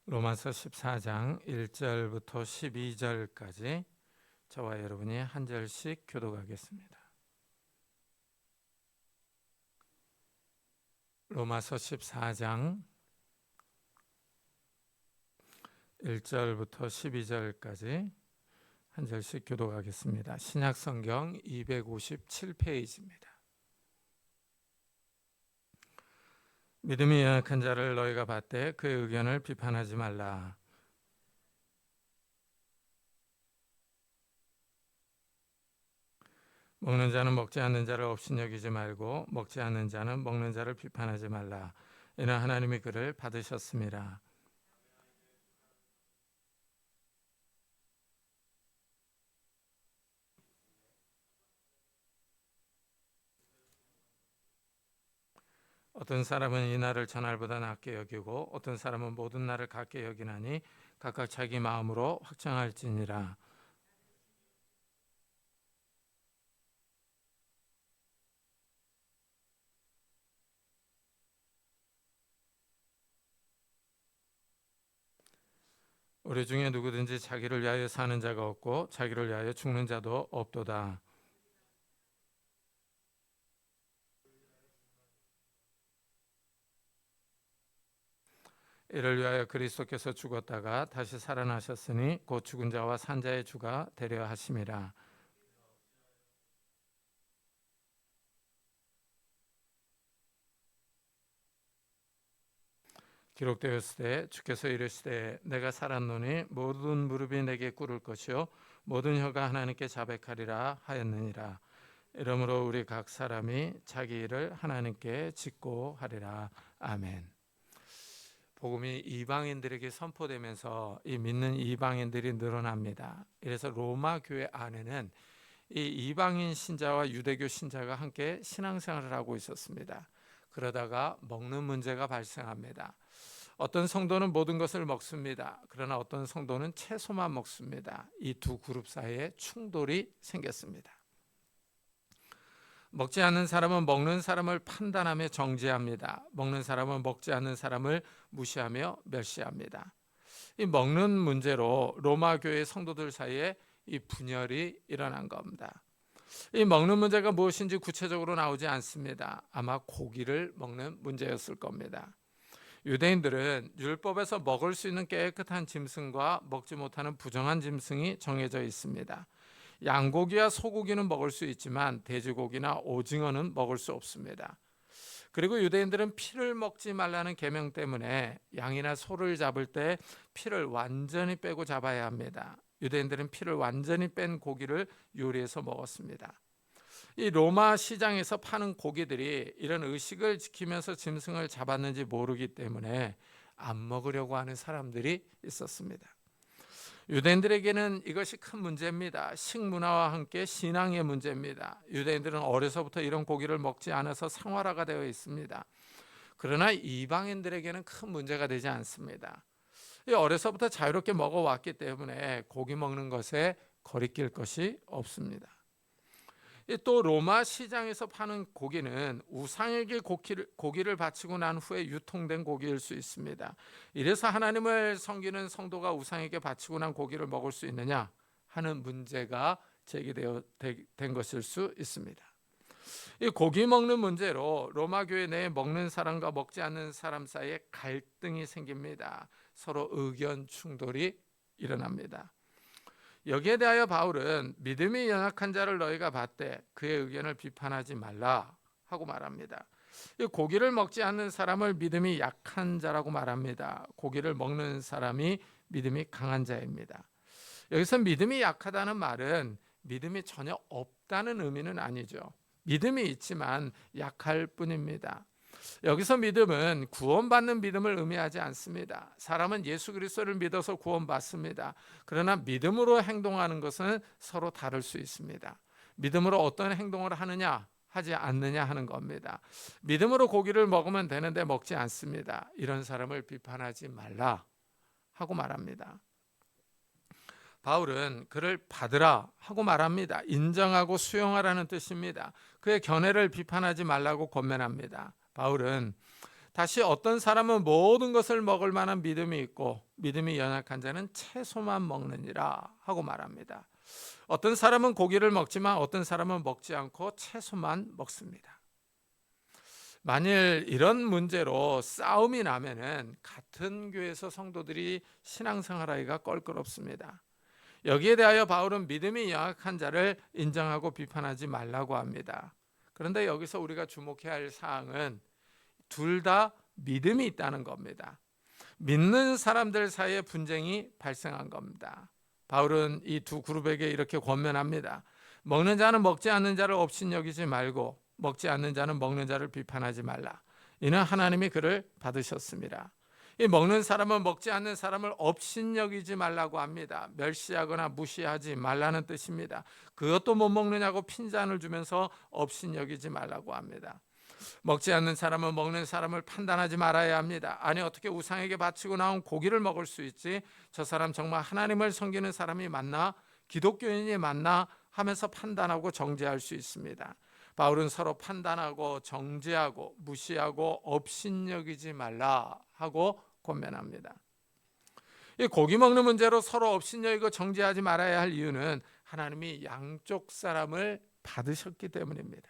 로마서 14장 1절부터 12절까지 저와 여러분이 한 절씩 교독하겠습니다. 로마서 14장 1절부터 12절까지 한 절씩 교독하겠습니다. 신약성경 257페이지입니다. 믿음이 연약한 자를 너희가 받되 그의 의견을 비판하지 말라. 먹는 자는 먹지 않는 자를 업신여기지 말고 먹지 않는 자는 먹는 자를 비판하지 말라. 이는 하나님이 그를 받으셨습니다. 어떤 사람은 이 날을 전날보다 낮게 여기고 어떤 사람은 모든 날을 같게 여기나니 각각 자기 마음으로 확정할지니라. 우리 중에 누구든지 자기를 위하여 사는 자가 없고 자기를 위하여 죽는 자도 없도다. 이를 위하여 그리스도께서 죽었다가 다시 살아나셨으니 곧 죽은 자와 산 자의 주가 되려 하심이라. 기록되었으되 주께서 이르시되 내가 살았노니 모든 무릎이 내게 꿇을 것이요 모든 혀가 하나님께 자백하리라 하였느니라. 이러므로 우리 각 사람이 자기 일을 하나님께 짓고 하리라. 아멘. 복음이 이방인들에게 선포되면서 이 믿는 이방인들이 늘어납니다. 그래서 로마 교회 안에는 이 이방인 신자와 유대교 신자가 함께 신앙생활을 하고 있었습니다. 그러다가 먹는 문제가 발생합니다. 어떤 성도는 모든 것을 먹습니다. 그러나 어떤 성도는 채소만 먹습니다. 이 두 그룹 사이에 충돌이 생겼습니다. 먹지 않는 사람은 먹는 사람을 판단하며 정죄합니다. 먹는 사람은 먹지 않는 사람을 무시하며 멸시합니다. 이 먹는 문제로 로마 교회 성도들 사이에 이 분열이 일어난 겁니다. 이 먹는 문제가 무엇인지 구체적으로 나오지 않습니다. 아마 고기를 먹는 문제였을 겁니다. 유대인들은 율법에서 먹을 수 있는 깨끗한 짐승과 먹지 못하는 부정한 짐승이 정해져 있습니다. 양고기와 소고기는 먹을 수 있지만 돼지고기나 오징어는 먹을 수 없습니다. 그리고 유대인들은 피를 먹지 말라는 계명 때문에 양이나 소를 잡을 때 피를 완전히 빼고 잡아야 합니다. 유대인들은 피를 완전히 뺀 고기를 요리해서 먹었습니다. 이 로마 시장에서 파는 고기들이 이런 의식을 지키면서 짐승을 잡았는지 모르기 때문에 안 먹으려고 하는 사람들이 있었습니다. 유대인들에게는 이것이 큰 문제입니다. 식문화와 함께 신앙의 문제입니다. 유대인들은 어려서부터 이런 고기를 먹지 않아서 생활화가 되어 있습니다. 그러나 이방인들에게는 큰 문제가 되지 않습니다. 어려서부터 자유롭게 먹어왔기 때문에 고기 먹는 것에 거리낄 것이 없습니다. 또 로마 시장에서 파는 고기는 우상에게 고기를 바치고 난 후에 유통된 고기일 수 있습니다. 이래서 하나님을 섬기는 성도가 우상에게 바치고 난 고기를 먹을 수 있느냐 하는 문제가 제기된 것일 수 있습니다. 이 고기 먹는 문제로 로마 교회 내에 먹는 사람과 먹지 않는 사람 사이에 갈등이 생깁니다. 서로 의견 충돌이 일어납니다. 여기에 대하여 바울은 믿음이 연약한 자를 너희가 받되 그의 의견을 비판하지 말라 하고 말합니다. 고기를 먹지 않는 사람을 믿음이 약한 자라고 말합니다. 고기를 먹는 사람이 믿음이 강한 자입니다. 여기서 믿음이 약하다는 말은 믿음이 전혀 없다는 의미는 아니죠. 믿음이 있지만 약할 뿐입니다. 여기서 믿음은 구원받는 믿음을 의미하지 않습니다. 사람은 예수 그리스도를 믿어서 구원받습니다. 그러나 믿음으로 행동하는 것은 서로 다를 수 있습니다. 믿음으로 어떤 행동을 하느냐 하지 않느냐 하는 겁니다. 믿음으로 고기를 먹으면 되는데 먹지 않습니다. 이런 사람을 비판하지 말라 하고 말합니다. 바울은 그를 받으라 하고 말합니다. 인정하고 수용하라는 뜻입니다. 그의 견해를 비판하지 말라고 권면합니다. 바울은 다시 어떤 사람은 모든 것을 먹을 만한 믿음이 있고 믿음이 연약한 자는 채소만 먹느니라 하고 말합니다. 어떤 사람은 고기를 먹지만 어떤 사람은 먹지 않고 채소만 먹습니다. 만일 이런 문제로 싸움이 나면은 같은 교회에서 성도들이 신앙생활하기가 껄끄럽습니다. 여기에 대하여 바울은 믿음이 연약한 자를 인정하고 비판하지 말라고 합니다. 그런데 여기서 우리가 주목해야 할 사항은 둘 다 믿음이 있다는 겁니다. 믿는 사람들 사이에 분쟁이 발생한 겁니다. 바울은 이 두 그룹에게 이렇게 권면합니다. 먹는 자는 먹지 않는 자를 업신여기지 말고 먹지 않는 자는 먹는 자를 비판하지 말라. 이는 하나님이 그를 받으셨습니다. 이 먹는 사람은 먹지 않는 사람을 업신여기지 말라고 합니다. 멸시하거나 무시하지 말라는 뜻입니다. 그것도 못 먹느냐고 핀잔을 주면서 업신여기지 말라고 합니다. 먹지 않는 사람은 먹는 사람을 판단하지 말아야 합니다. 아니 어떻게 우상에게 바치고 나온 고기를 먹을 수 있지? 저 사람 정말 하나님을 섬기는 사람이 맞나? 기독교인이 맞나? 하면서 판단하고 정죄할 수 있습니다. 바울은 서로 판단하고 정죄하고 무시하고 업신여기지 말라 하고 권면합니다. 이 고기 먹는 문제로 서로 업신여기고 정죄하지 말아야 할 이유는 하나님이 양쪽 사람을 받으셨기 때문입니다.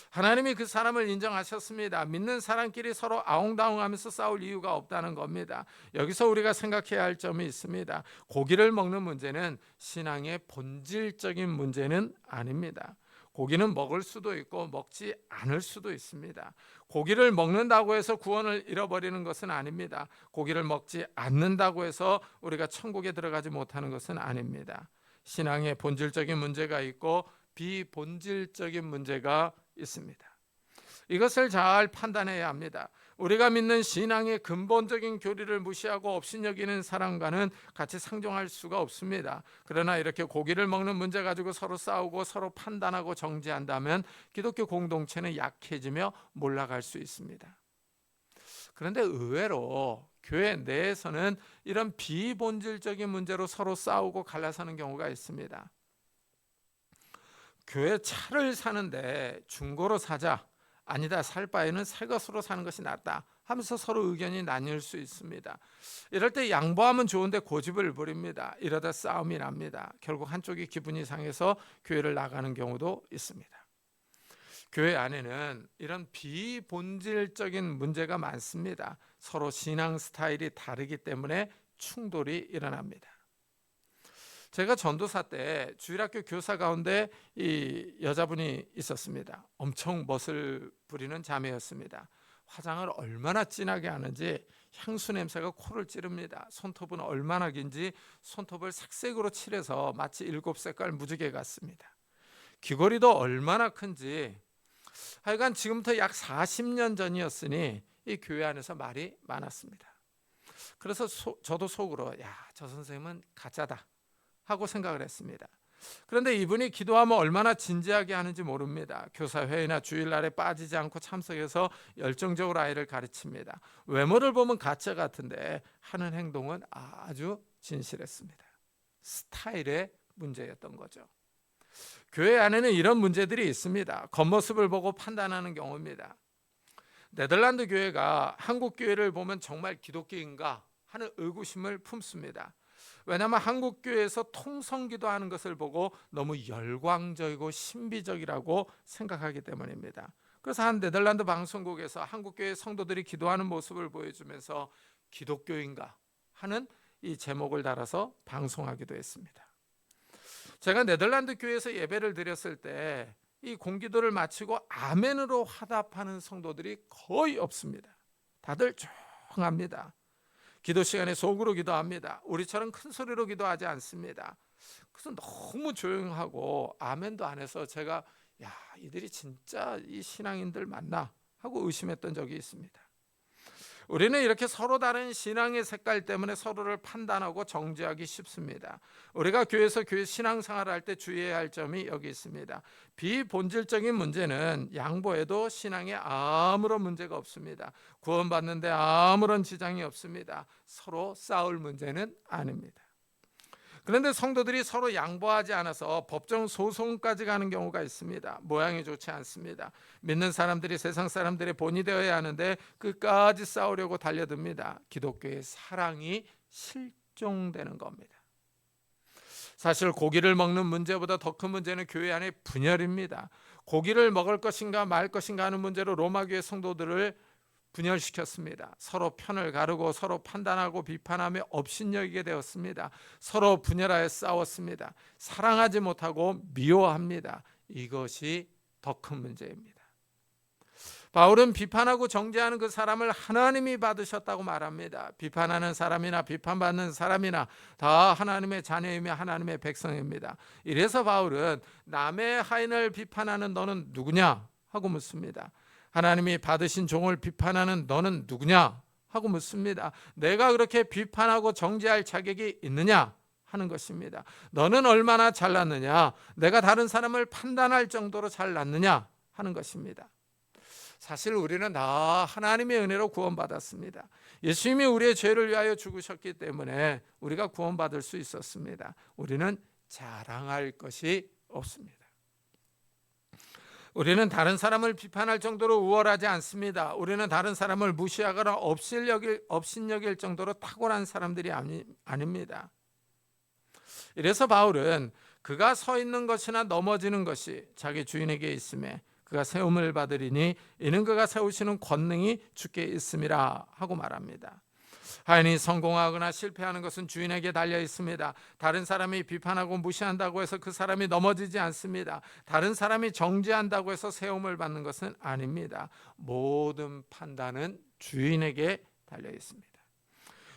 하나님이 그 사람을 인정하셨습니다. 믿는 사람끼리 서로 아웅다웅하면서 싸울 이유가 없다는 겁니다. 여기서 우리가 생각해야 할 점이 있습니다. 고기를 먹는 문제는 신앙의 본질적인 문제는 아닙니다. 고기는 먹을 수도 있고 먹지 않을 수도 있습니다. 고기를 먹는다고 해서 구원을 잃어버리는 것은 아닙니다. 고기를 먹지 않는다고 해서 우리가 천국에 들어가지 못하는 것은 아닙니다. 신앙의 본질적인 문제가 있고 비본질적인 문제가 있습니다. 이것을 잘 판단해야 합니다. 우리가 믿는 신앙의 근본적인 교리를 무시하고 업신여기는 사람과는 같이 상종할 수가 없습니다. 그러나 이렇게 고기를 먹는 문제 가지고 서로 싸우고 서로 판단하고 정죄한다면 기독교 공동체는 약해지며 몰락할 수 있습니다. 그런데 의외로 교회 내에서는 이런 비본질적인 문제로 서로 싸우고 갈라서는 경우가 있습니다. 교회 차를 사는데 중고로 사자, 아니다 살 바에는 새 것으로 사는 것이 낫다 하면서 서로 의견이 나뉠 수 있습니다. 이럴 때 양보하면 좋은데 고집을 부립니다. 이러다 싸움이 납니다. 결국 한쪽이 기분이 상해서 교회를 나가는 경우도 있습니다. 교회 안에는 이런 비본질적인 문제가 많습니다. 서로 신앙 스타일이 다르기 때문에 충돌이 일어납니다. 제가 전도사 때 주일학교 교사 가운데 이 여자분이 있었습니다. 엄청 멋을 부리는 자매였습니다. 화장을 얼마나 진하게 하는지 향수 냄새가 코를 찌릅니다. 손톱은 얼마나 긴지 손톱을 색색으로 칠해서 마치 7색깔 무지개 같습니다. 귀걸이도 얼마나 큰지 하여간 지금부터 약 40년 전이었으니 이 교회 안에서 말이 많았습니다. 그래서 저도 속으로 저 선생님은 가짜다 하고 생각을 했습니다. 그런데 이분이 기도하면 얼마나 진지하게 하는지 모릅니다. 교사회의나 주일날에 빠지지 않고 참석해서 열정적으로 아이를 가르칩니다. 외모를 보면 가짜 같은데 하는 행동은 아주 진실했습니다. 스타일의 문제였던 거죠. 교회 안에는 이런 문제들이 있습니다. 겉모습을 보고 판단하는 경우입니다. 네덜란드 교회가 한국 교회를 보면 정말 기독교인가 하는 의구심을 품습니다. 왜냐하면 한국 교회에서 통성기도하는 것을 보고 너무 열광적이고 신비적이라고 생각하기 때문입니다. 그래서 한 네덜란드 방송국에서 한국 교회 성도들이 기도하는 모습을 보여주면서 기독교인가 하는 이 제목을 달아서 방송하기도 했습니다. 제가 네덜란드 교회에서 예배를 드렸을 때 이 공기도를 마치고 아멘으로 화답하는 성도들이 거의 없습니다. 다들 조용합니다. 기도 시간에 속으로 기도합니다. 우리처럼 큰 소리로 기도하지 않습니다. 그래서 너무 조용하고 아멘도 안 해서 제가 이들이 진짜 이 신앙인들 맞나 하고 의심했던 적이 있습니다. 우리는 이렇게 서로 다른 신앙의 색깔 때문에 서로를 판단하고 정죄하기 쉽습니다. 우리가 교회에서 교회 신앙생활을 할 때 주의해야 할 점이 여기 있습니다. 비본질적인 문제는 양보해도 신앙에 아무런 문제가 없습니다. 구원받는데 아무런 지장이 없습니다. 서로 싸울 문제는 아닙니다. 그런데 성도들이 서로 양보하지 않아서 법정 소송까지 가는 경우가 있습니다. 모양이 좋지 않습니다. 믿는 사람들이 세상 사람들의 본이 되어야 하는데 끝까지 싸우려고 달려듭니다. 기독교의 사랑이 실종되는 겁니다. 사실 고기를 먹는 문제보다 더 큰 문제는 교회 안의 분열입니다. 고기를 먹을 것인가 말 것인가 하는 문제로 로마교회 성도들을 분열시켰습니다. 서로 편을 가르고 서로 판단하고 비판하며 업신여기게 되었습니다. 서로 분열하여 싸웠습니다. 사랑하지 못하고 미워합니다. 이것이 더 큰 문제입니다. 바울은 비판하고 정죄하는 그 사람을 하나님이 받으셨다고 말합니다. 비판하는 사람이나 비판받는 사람이나 다 하나님의 자녀이며 하나님의 백성입니다. 이래서 바울은 남의 하인을 비판하는 너는 누구냐 하고 묻습니다. 하나님이 받으신 종을 비판하는 너는 누구냐 하고 묻습니다. 내가 그렇게 비판하고 정죄할 자격이 있느냐 하는 것입니다. 너는 얼마나 잘났느냐, 내가 다른 사람을 판단할 정도로 잘났느냐 하는 것입니다. 사실 우리는 다 하나님의 은혜로 구원받았습니다. 예수님이 우리의 죄를 위하여 죽으셨기 때문에 우리가 구원받을 수 있었습니다. 우리는 자랑할 것이 없습니다. 우리는 다른 사람을 비판할 정도로 우월하지 않습니다. 우리는 다른 사람을 무시하거나 업신여길 정도로 탁월한 사람들이 아닙니다. 이래서 바울은 그가 서 있는 것이나 넘어지는 것이 자기 주인에게 있음에 그가 세움을 받으리니 이는 그가 세우시는 권능이 주께 있음이라 하고 말합니다. 하인이 성공하거나 실패하는 것은 주인에게 달려 있습니다. 다른 사람이 비판하고 무시한다고 해서 그 사람이 넘어지지 않습니다. 다른 사람이 정죄한다고 해서 세움을 받는 것은 아닙니다. 모든 판단은 주인에게 달려 있습니다.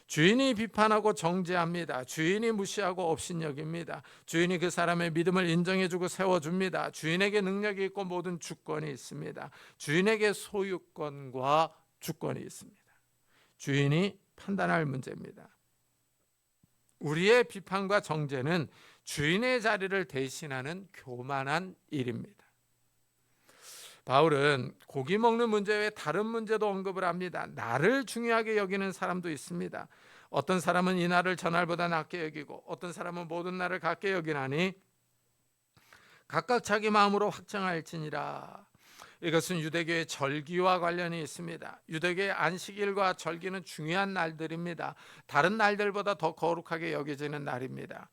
주인이 비판하고 정죄합니다. 주인이 무시하고 업신여깁니다. 주인이 그 사람의 믿음을 인정해주고 세워줍니다. 주인에게 능력이 있고 모든 주권이 있습니다. 주인에게 소유권과 주권이 있습니다. 주인이 판단할 문제입니다. 우리의 비판과 정죄는 주인의 자리를 대신하는 교만한 일입니다. 바울은 고기 먹는 문제 외에 다른 문제도 언급을 합니다. 날을 중요하게 여기는 사람도 있습니다. 어떤 사람은 이 날을 전날보다 낮게 여기고 어떤 사람은 모든 날을 같게 여기나니 각각 자기 마음으로 확정할지니라. 이것은 유대교의 절기와 관련이 있습니다. 유대교의 안식일과 절기는 중요한 날들입니다. 다른 날들보다 더 거룩하게 여겨지는 날입니다.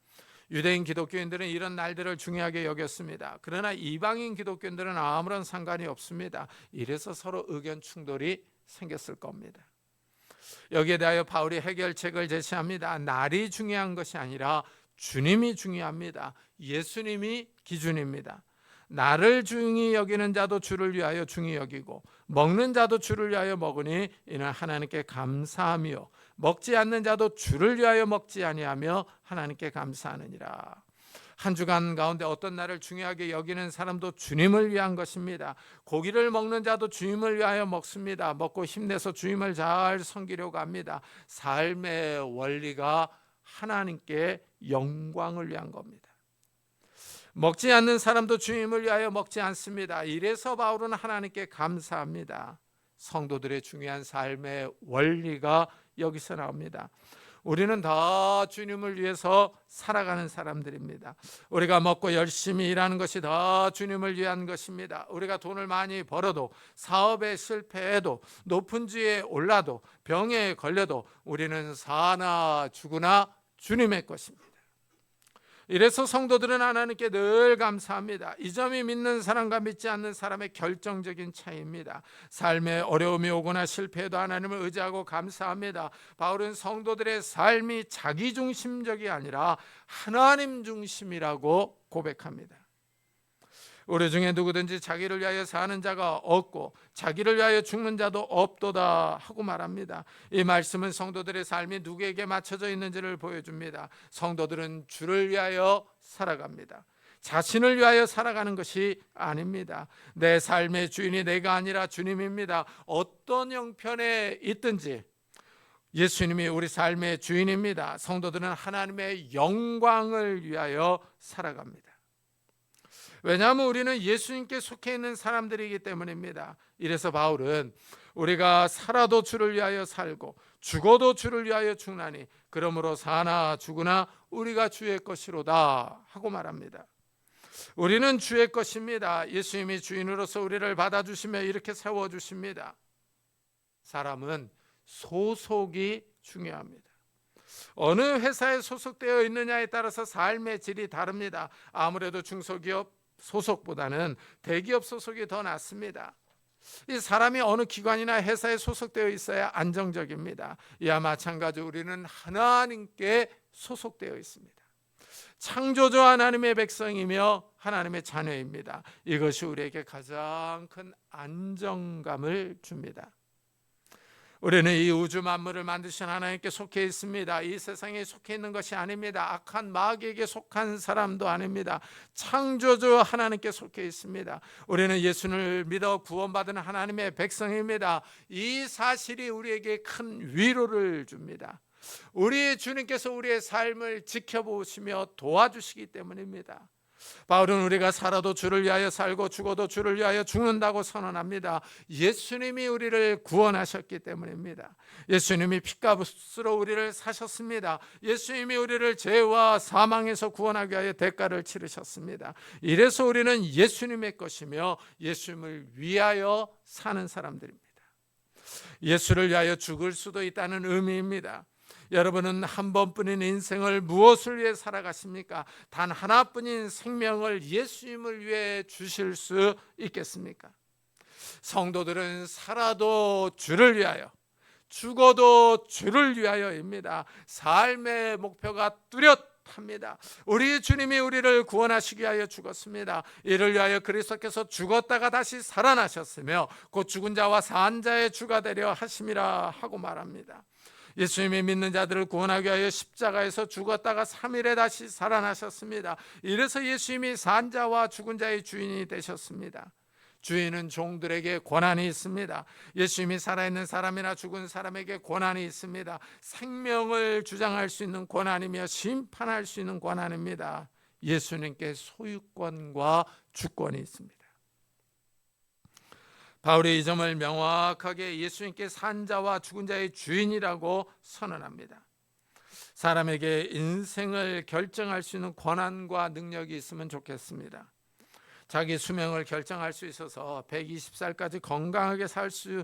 유대인 기독교인들은 이런 날들을 중요하게 여겼습니다. 그러나 이방인 기독교인들은 아무런 상관이 없습니다. 이래서 서로 의견 충돌이 생겼을 겁니다. 여기에 대하여 바울이 해결책을 제시합니다. 날이 중요한 것이 아니라 주님이 중요합니다. 예수님이 기준입니다. 나를 중히 여기는 자도 주를 위하여 중히 여기고 먹는 자도 주를 위하여 먹으니 이는 하나님께 감사하며 먹지 않는 자도 주를 위하여 먹지 아니하며 하나님께 감사하느니라. 한 주간 가운데 어떤 날을 중요하게 여기는 사람도 주님을 위한 것입니다. 고기를 먹는 자도 주님을 위하여 먹습니다. 먹고 힘내서 주님을 잘 섬기려고 합니다. 삶의 원리가 하나님께 영광을 위한 겁니다. 먹지 않는 사람도 주님을 위하여 먹지 않습니다. 이래서 바울은 하나님께 감사합니다. 성도들의 중요한 삶의 원리가 여기서 나옵니다. 우리는 다 주님을 위해서 살아가는 사람들입니다. 우리가 먹고 열심히 일하는 것이 다 주님을 위한 것입니다. 우리가 돈을 많이 벌어도 사업에 실패해도 높은 지에 올라도 병에 걸려도 우리는 사나 죽으나 주님의 것입니다. 이래서 성도들은 하나님께 늘 감사합니다. 이 점이 믿는 사람과 믿지 않는 사람의 결정적인 차이입니다. 삶에 어려움이 오거나 실패해도 하나님을 의지하고 감사합니다. 바울은 성도들의 삶이 자기중심적이 아니라 하나님 중심이라고 고백합니다. 우리 중에 누구든지 자기를 위하여 사는 자가 없고 자기를 위하여 죽는 자도 없도다 하고 말합니다. 이 말씀은 성도들의 삶이 누구에게 맞춰져 있는지를 보여줍니다. 성도들은 주를 위하여 살아갑니다. 자신을 위하여 살아가는 것이 아닙니다. 내 삶의 주인이 내가 아니라 주님입니다. 어떤 형편에 있든지 예수님이 우리 삶의 주인입니다. 성도들은 하나님의 영광을 위하여 살아갑니다. 왜냐하면 우리는 예수님께 속해 있는 사람들이기 때문입니다. 이래서 바울은 우리가 살아도 주를 위하여 살고 죽어도 주를 위하여 죽나니 그러므로 사나 죽으나 우리가 주의 것이로다 하고 말합니다. 우리는 주의 것입니다. 예수님이 주인으로서 우리를 받아주시며 이렇게 세워주십니다. 사람은 소속이 중요합니다. 어느 회사에 소속되어 있느냐에 따라서 삶의 질이 다릅니다. 아무래도 중소기업 소속보다는 대기업 소속이 더 낫습니다. 이 사람이 어느 기관이나 회사에 소속되어 있어야 안정적입니다. 이와 마찬가지로 우리는 하나님께 소속되어 있습니다. 창조주 하나님의 백성이며 하나님의 자녀입니다. 이것이 우리에게 가장 큰 안정감을 줍니다. 우리는 이 우주 만물을 만드신 하나님께 속해 있습니다. 이 세상에 속해 있는 것이 아닙니다. 악한 마귀에게 속한 사람도 아닙니다. 창조주 하나님께 속해 있습니다. 우리는 예수를 믿어 구원받은 하나님의 백성입니다. 이 사실이 우리에게 큰 위로를 줍니다. 우리 주님께서 우리의 삶을 지켜보시며 도와주시기 때문입니다. 바울은 우리가 살아도 주를 위하여 살고 죽어도 주를 위하여 죽는다고 선언합니다. 예수님이 우리를 구원하셨기 때문입니다. 예수님이 핏값으로 우리를 사셨습니다. 예수님이 우리를 죄와 사망에서 구원하기 위하여 대가를 치르셨습니다. 이래서 우리는 예수님의 것이며 예수님을 위하여 사는 사람들입니다. 예수를 위하여 죽을 수도 있다는 의미입니다. 여러분은 한 번뿐인 인생을 무엇을 위해 살아가십니까? 단 하나뿐인 생명을 예수님을 위해 주실 수 있겠습니까? 성도들은 살아도 주를 위하여, 죽어도 주를 위하여입니다. 삶의 목표가 뚜렷합니다. 우리 주님이 우리를 구원하시기 위하여 죽었습니다. 이를 위하여 그리스도께서 죽었다가 다시 살아나셨으며 곧 죽은 자와 산 자의 주가 되려 하심이라 하고 말합니다. 예수님이 믿는 자들을 구원하기 위하여 십자가에서 죽었다가 3일에 다시 살아나셨습니다. 이래서 예수님이 산 자와 죽은 자의 주인이 되셨습니다. 주인은 종들에게 권한이 있습니다. 예수님이 살아있는 사람이나 죽은 사람에게 권한이 있습니다. 생명을 주장할 수 있는 권한이며 심판할 수 있는 권한입니다. 예수님께 소유권과 주권이 있습니다. 바울이 이 점을 명확하게 예수님께 산 자와 죽은 자의 주인이라고 선언합니다. 사람에게 인생을 결정할 수 있는 권한과 능력이 있으면 좋겠습니다. 자기 수명을 결정할 수 있어서 120살까지 건강하게 살 수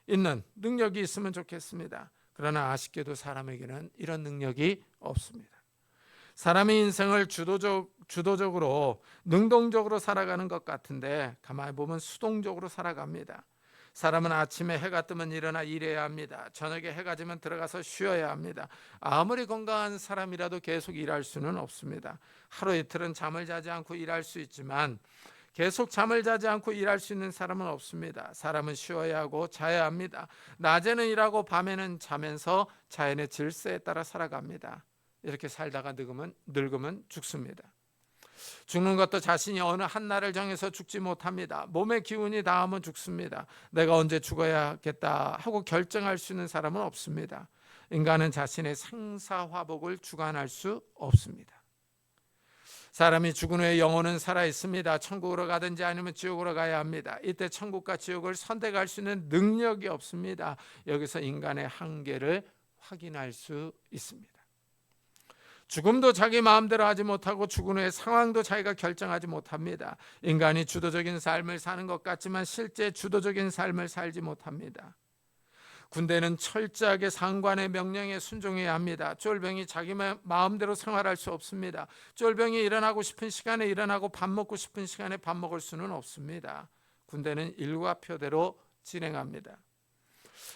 있는 능력이 있으면 좋겠습니다. 그러나 아쉽게도 사람에게는 이런 능력이 없습니다. 사람의 인생을 주도적으로 능동적으로 살아가는 것 같은데 가만히 보면 수동적으로 살아갑니다. 사람은 아침에 해가 뜨면 일어나 일해야 합니다. 저녁에 해가 지면 들어가서 쉬어야 합니다. 아무리 건강한 사람이라도 계속 일할 수는 없습니다. 하루 이틀은 잠을 자지 않고 일할 수 있지만 계속 잠을 자지 않고 일할 수 있는 사람은 없습니다. 사람은 쉬어야 하고 자야 합니다. 낮에는 일하고 밤에는 자면서 자연의 질서에 따라 살아갑니다. 이렇게 살다가 늙으면 죽습니다. 죽는 것도 자신이 어느 한 날을 정해서 죽지 못합니다. 몸의 기운이 닿으면 죽습니다. 내가 언제 죽어야겠다 하고 결정할 수 있는 사람은 없습니다. 인간은 자신의 생사화복을 주관할 수 없습니다. 사람이 죽은 후에 영혼은 살아 있습니다. 천국으로 가든지 아니면 지옥으로 가야 합니다. 이때 천국과 지옥을 선택할 수 있는 능력이 없습니다. 여기서 인간의 한계를 확인할 수 있습니다. 죽음도 자기 마음대로 하지 못하고 죽은 후에 상황도 자기가 결정하지 못합니다. 인간이 주도적인 삶을 사는 것 같지만 실제 주도적인 삶을 살지 못합니다. 군대는 철저하게 상관의 명령에 순종해야 합니다. 쫄병이 자기 마음대로 생활할 수 없습니다. 쫄병이 일어나고 싶은 시간에 일어나고 밥 먹고 싶은 시간에 밥 먹을 수는 없습니다. 군대는 일과표대로 진행합니다.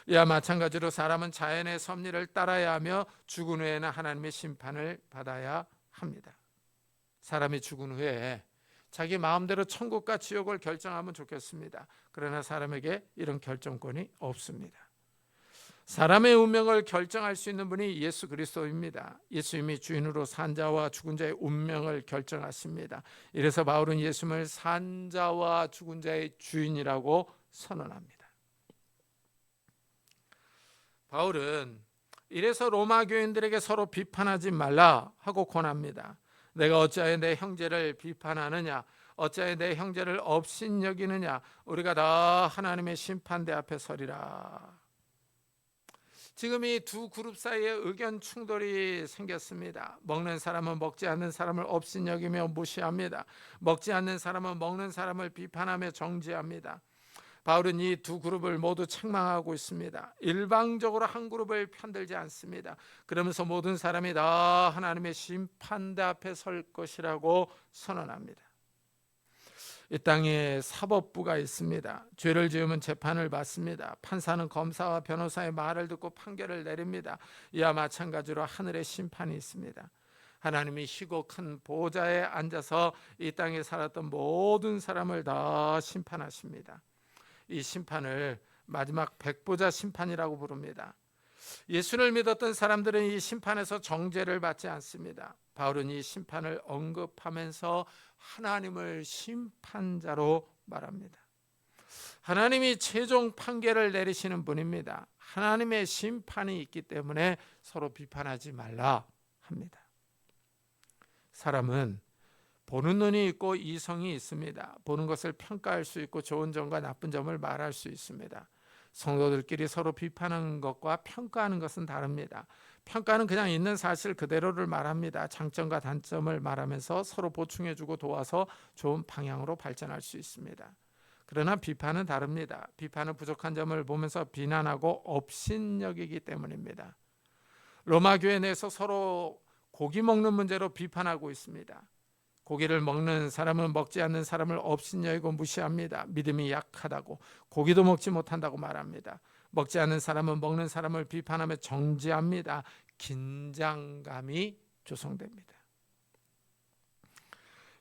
이와 마찬가지로 사람은 자연의 섭리를 따라야 하며 죽은 후에는 하나님의 심판을 받아야 합니다. 사람이 죽은 후에 자기 마음대로 천국과 지옥을 결정하면 좋겠습니다. 그러나 사람에게 이런 결정권이 없습니다. 사람의 운명을 결정할 수 있는 분이 예수 그리스도입니다. 예수님이 주인으로 산 자와 죽은 자의 운명을 결정하십니다. 이래서 바울은 예수님을 산 자와 죽은 자의 주인이라고 선언합니다. 바울은 이래서 로마 교인들에게 서로 비판하지 말라 하고 권합니다. 내가 어찌하여 내 형제를 비판하느냐, 어찌하여 내 형제를 업신여기느냐, 우리가 다 하나님의 심판대 앞에 서리라. 지금 이 두 그룹 사이에 의견 충돌이 생겼습니다. 먹는 사람은 먹지 않는 사람을 업신여기며 무시합니다. 먹지 않는 사람은 먹는 사람을 비판하며 정죄합니다. 바울은 이 두 그룹을 모두 책망하고 있습니다. 일방적으로 한 그룹을 편들지 않습니다. 그러면서 모든 사람이 다 하나님의 심판대 앞에 설 것이라고 선언합니다. 이 땅에 사법부가 있습니다. 죄를 지으면 재판을 받습니다. 판사는 검사와 변호사의 말을 듣고 판결을 내립니다. 이와 마찬가지로 하늘의 심판이 있습니다. 하나님이 희고 큰 보좌에 앉아서 이 땅에 살았던 모든 사람을 다 심판하십니다. 이 심판을 마지막 백보자 심판이라고 부릅니다. 예수를 믿었던 사람들은 이 심판에서 정죄를 받지 않습니다. 바울은 이 심판을 언급하면서 하나님을 심판자로 말합니다. 하나님이 최종 판결을 내리시는 분입니다. 하나님의 심판이 있기 때문에 서로 비판하지 말라 합니다. 사람은 보는 눈이 있고 이성이 있습니다. 보는 것을 평가할 수 있고 좋은 점과 나쁜 점을 말할 수 있습니다. 성도들끼리 서로 비판하는 것과 평가하는 것은 다릅니다. 평가는 그냥 있는 사실 그대로를 말합니다. 장점과 단점을 말하면서 서로 보충해주고 도와서 좋은 방향으로 발전할 수 있습니다. 그러나 비판은 다릅니다. 비판은 부족한 점을 보면서 비난하고 업신여기기 때문입니다. 로마 교회 내에서 서로 고기 먹는 문제로 비판하고 있습니다. 고기를 먹는 사람은 먹지 않는 사람을 업신여기고 무시합니다. 믿음이 약하다고, 고기도 먹지 못한다고 말합니다. 먹지 않는 사람은 먹는 사람을 비판하며 정죄합니다. 긴장감이 조성됩니다.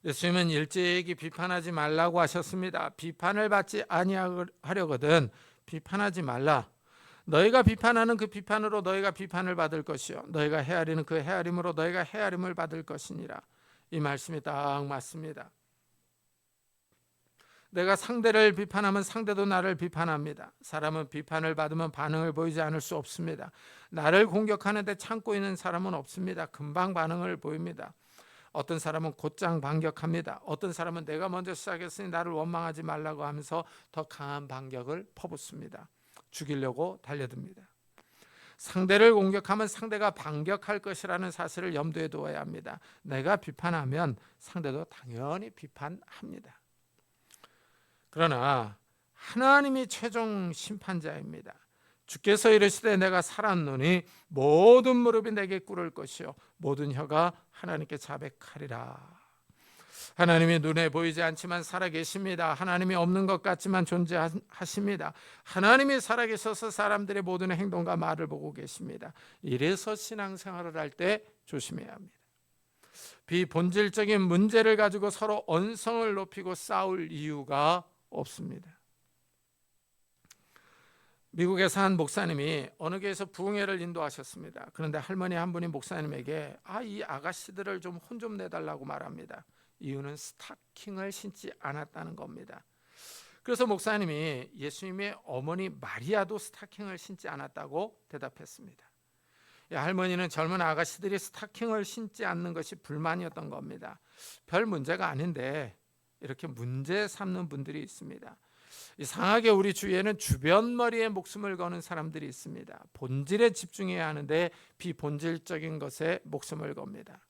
예수님은 일제히 비판하지 말라고 하셨습니다. 비판을 받지 아니하려거든 비판하지 말라. 너희가 비판하는 그 비판으로 너희가 비판을 받을 것이요 너희가 헤아리는 그 헤아림으로 너희가 헤아림을 받을 것이니라. 이 말씀이 딱 맞습니다. 내가 상대를 비판하면 상대도 나를 비판합니다. 사람은 비판을 받으면 반응을 보이지 않을 수 없습니다. 나를 공격하는데 참고 있는 사람은 없습니다. 금방 반응을 보입니다. 어떤 사람은 곧장 반격합니다. 어떤 사람은 내가 먼저 시작했으니 나를 원망하지 말라고 하면서 더 강한 반격을 퍼붓습니다. 죽이려고 달려듭니다. 상대를 공격하면 상대가 반격할 것이라는 사실을 염두에 두어야 합니다. 내가 비판하면 상대도 당연히 비판합니다. 그러나 하나님이 최종 심판자입니다. 주께서 이르시되 내가 살았노니 모든 무릎이 내게 꿇을 것이요 모든 혀가 하나님께 자백하리라. 하나님이 눈에 보이지 않지만 살아계십니다. 하나님이 없는 것 같지만 존재하십니다. 하나님이 살아계셔서 사람들의 모든 행동과 말을 보고 계십니다. 이래서 신앙생활을 할 때 조심해야 합니다. 비본질적인 문제를 가지고 서로 언성을 높이고 싸울 이유가 없습니다. 미국에서 한 목사님이 어느 교회에서 부흥회를 인도하셨습니다. 그런데 할머니 한 분이 목사님에게 이 아가씨들을 좀 혼 좀 내달라고 말합니다. 이유는 스타킹을 신지 않았다는 겁니다. 그래서 목사님이 예수님의 어머니 마리아도 스타킹을 신지 않았다고 대답했습니다. 할머니는 젊은 아가씨들이 스타킹을 신지 않는 것이 불만이었던 겁니다. 별 문제가 아닌데 이렇게 문제 삼는 분들이 있습니다. 이상하게 우리 주위에는 주변 머리에 목숨을 거는 사람들이 있습니다. 본질에 집중해야 하는데 비본질적인 것에 목숨을 겁니다.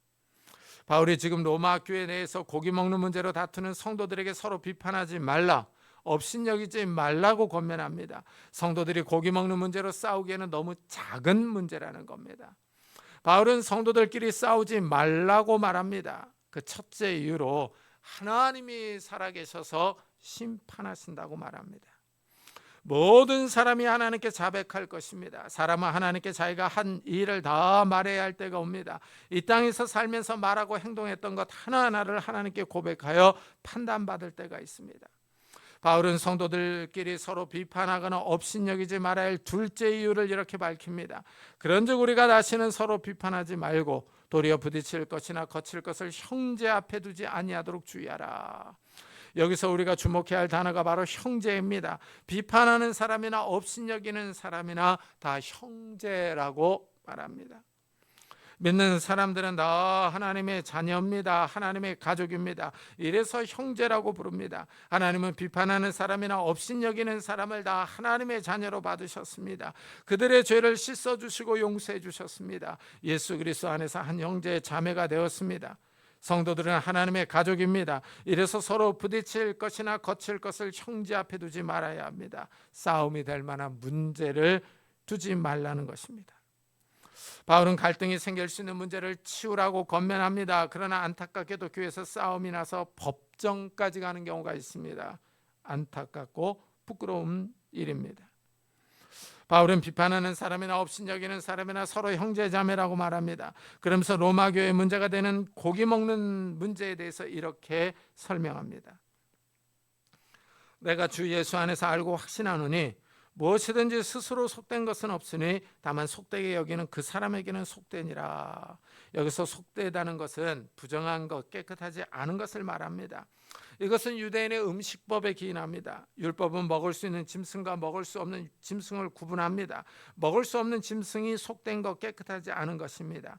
바울이 지금 로마 교회 내에서 고기 먹는 문제로 다투는 성도들에게 서로 비판하지 말라, 업신여기지 말라고 권면합니다. 성도들이 고기 먹는 문제로 싸우기에는 너무 작은 문제라는 겁니다. 바울은 성도들끼리 싸우지 말라고 말합니다. 그 첫째 이유로 하나님이 살아계셔서 심판하신다고 말합니다. 모든 사람이 하나님께 자백할 것입니다. 사람은 하나님께 자기가 한 일을 다 말해야 할 때가 옵니다. 이 땅에서 살면서 말하고 행동했던 것 하나하나를 하나님께 고백하여 판단받을 때가 있습니다. 바울은 성도들끼리 서로 비판하거나 업신여기지 말아야 할 둘째 이유를 이렇게 밝힙니다. 그런즉 우리가 다시는 서로 비판하지 말고 도리어 부딪힐 것이나 거칠 것을 형제 앞에 두지 아니하도록 주의하라. 여기서 우리가 주목해야 할 단어가 바로 형제입니다. 비판하는 사람이나 업신여기는 사람이나 다 형제라고 말합니다. 믿는 사람들은 다 하나님의 자녀입니다. 하나님의 가족입니다. 이래서 형제라고 부릅니다. 하나님은 비판하는 사람이나 업신여기는 사람을 다 하나님의 자녀로 받으셨습니다. 그들의 죄를 씻어주시고 용서해 주셨습니다. 예수 그리스도 안에서 한 형제의 자매가 되었습니다. 성도들은 하나님의 가족입니다. 이래서 서로 부딪힐 것이나 거칠 것을 형제 앞에 두지 말아야 합니다. 싸움이 될 만한 문제를 두지 말라는 것입니다. 바울은 갈등이 생길 수 있는 문제를 치우라고 권면합니다. 그러나 안타깝게도 교회에서 싸움이 나서 법정까지 가는 경우가 있습니다. 안타깝고 부끄러운 일입니다. 바울은 비판하는 사람이나 업신여기는 사람이나 서로 형제자매라고 말합니다. 그러면서 로마 교회의 문제가 되는 고기 먹는 문제에 대해서 이렇게 설명합니다. 내가 주 예수 안에서 알고 확신하노니 무엇이든지 스스로 속된 것은 없으니 다만 속되게 여기는 그 사람에게는 속되니라. 여기서 속되다는 것은 부정한 것, 깨끗하지 않은 것을 말합니다. 이것은 유대인의 음식법에 기인합니다. 율법은 먹을 수 있는 짐승과 먹을 수 없는 짐승을 구분합니다. 먹을 수 없는 짐승이 속된 것, 깨끗하지 않은 것입니다.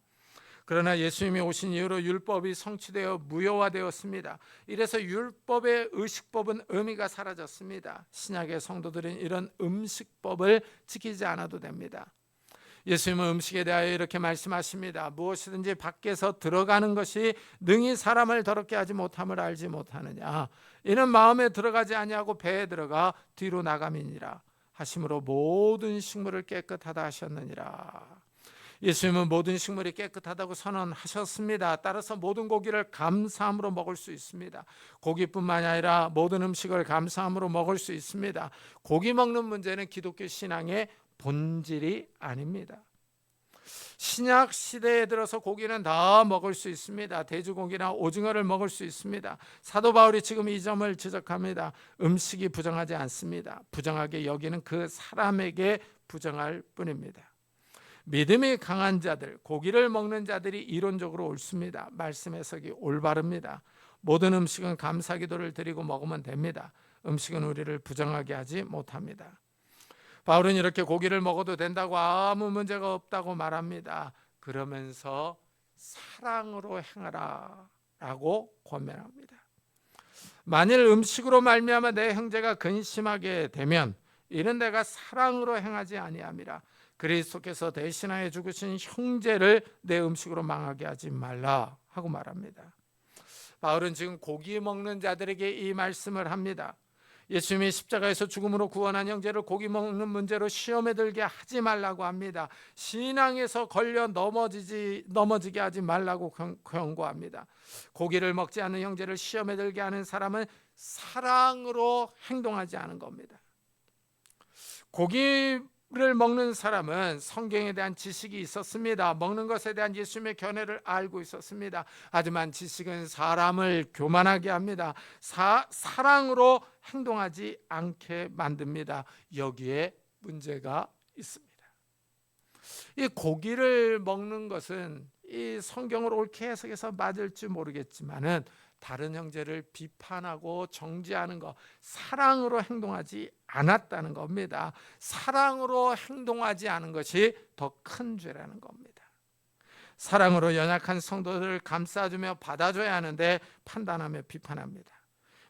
그러나 예수님이 오신 이후로 율법이 성취되어 무효화되었습니다. 이래서 율법의 의식법은 의미가 사라졌습니다. 신약의 성도들은 이런 음식법을 지키지 않아도 됩니다. 예수님은 음식에 대하여 이렇게 말씀하십니다. 무엇이든지 밖에서 들어가는 것이 능히 사람을 더럽게 하지 못함을 알지 못하느냐. 이는 마음에 들어가지 아니하고 배에 들어가 뒤로 나감이니라 하심으로 모든 식물을 깨끗하다 하셨느니라. 예수님은 모든 식물이 깨끗하다고 선언하셨습니다. 따라서 모든 고기를 감사함으로 먹을 수 있습니다. 고기뿐만 아니라 모든 음식을 감사함으로 먹을 수 있습니다. 고기 먹는 문제는 기독교 신앙의 본질이 아닙니다. 신약 시대에 들어서 고기는 다 먹을 수 있습니다. 돼지고기나 오징어를 먹을 수 있습니다. 사도 바울이 지금 이 점을 지적합니다. 음식이 부정하지 않습니다. 부정하게 여기는 그 사람에게 부정할 뿐입니다. 믿음이 강한 자들, 고기를 먹는 자들이 이론적으로 옳습니다. 말씀 해석이 올바릅니다. 모든 음식은 감사기도를 드리고 먹으면 됩니다. 음식은 우리를 부정하게 하지 못합니다. 바울은 이렇게 고기를 먹어도 된다고 아무 문제가 없다고 말합니다. 그러면서 사랑으로 행하라 라고 권면합니다. 만일 음식으로 말미암아 내 형제가 근심하게 되면 이는 내가 사랑으로 행하지 아니함이라. 그리스도께서 대신하여 죽으신 형제를 내 음식으로 망하게 하지 말라 하고 말합니다. 바울은 지금 고기 먹는 자들에게 이 말씀을 합니다. 예수님이 십자가에서 죽음으로 구원한 형제를 고기 먹는 문제로 시험에 들게 하지 말라고 합니다. 신앙에서 걸려 넘어지게 하지 말라고 경고합니다. 고기를 먹지 않는 형제를 시험에 들게 하는 사람은 사랑으로 행동하지 않은 겁니다. 고기를 먹는 사람은 성경에 대한 지식이 있었습니다. 먹는 것에 대한 예수님의 견해를 알고 있었습니다. 하지만 지식은 사람을 교만하게 합니다. 사랑으로 행동하지 않게 만듭니다. 여기에 문제가 있습니다. 이 고기를 먹는 것은 이 성경을 옳게 해석해서 맞을지 모르겠지만은 다른 형제를 비판하고 정죄하는 것, 사랑으로 행동하지 않았다는 겁니다. 사랑으로 행동하지 않은 것이 더 큰 죄라는 겁니다. 사랑으로 연약한 성도들을 감싸주며 받아줘야 하는데 판단하며 비판합니다.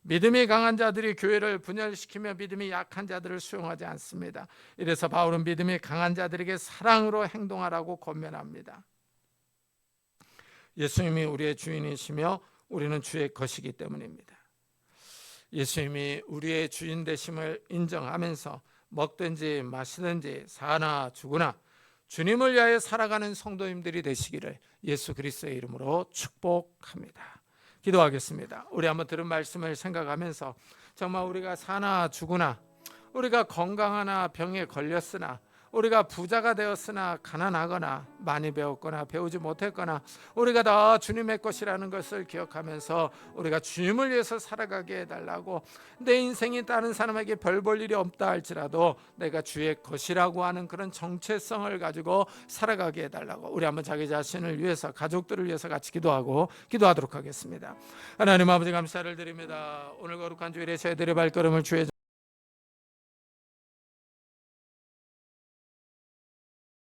믿음이 강한 자들이 교회를 분열시키며 믿음이 약한 자들을 수용하지 않습니다. 이래서 바울은 믿음이 강한 자들에게 사랑으로 행동하라고 권면합니다. 예수님이 우리의 주인이시며 우리는 주의 것이기 때문입니다. 예수님이 우리의 주인 되심을 인정하면서 먹든지 마시든지 사나 죽으나 주님을 위하여 살아가는 성도님들이 되시기를 예수 그리스도의 이름으로 축복합니다. 기도하겠습니다. 우리 한번 들은 말씀을 생각하면서 정말 우리가 사나 죽으나, 우리가 건강하나 병에 걸렸으나, 우리가 부자가 되었으나 가난하거나 많이 배웠거나 배우지 못했거나 우리가 다 주님의 것이라는 것을 기억하면서 우리가 주님을 위해서 살아가게 해달라고, 내 인생이 다른 사람에게 별 볼 일이 없다 할지라도 내가 주의 것이라고 하는 그런 정체성을 가지고 살아가게 해달라고, 우리 한번 자기 자신을 위해서, 가족들을 위해서 같이 기도하도록 하겠습니다. 하나님 아버지, 감사를 드립니다. 오늘 거룩한 주일에 저희들의 발걸음을 주의